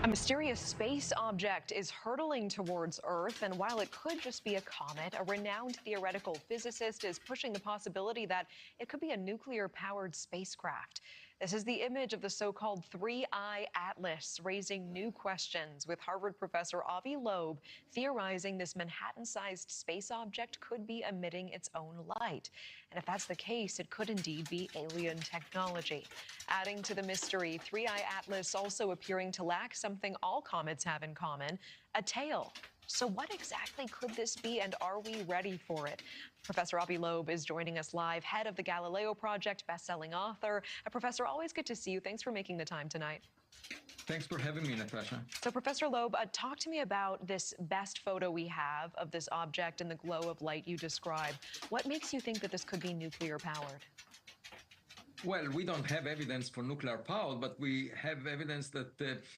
A mysterious space object is hurtling towards Earth, and while it could just be a comet, a renowned theoretical physicist is pushing the possibility that it could be a nuclear-powered spacecraft. This is the image of the so-called Three-Eye Atlas, raising new questions, with Harvard professor Avi Loeb theorizing this Manhattan-sized space object could be emitting its own light. And if that's the case, it could indeed be alien technology. Adding to the mystery, Three-Eye Atlas also appearing to lack something all comets have in common, a tail. So what exactly could this be, and are we ready for it? Professor Avi Loeb is joining us live, head of the Galileo Project, best-selling author. Professor, always good to see you. Thanks for making the time tonight. Thanks for having me, Natasha. So, Professor Loeb, talk to me about this best photo we have of this object and the glow of light you describe. What makes you think that this could be nuclear-powered? Well, we don't have evidence for nuclear power, but we have evidence that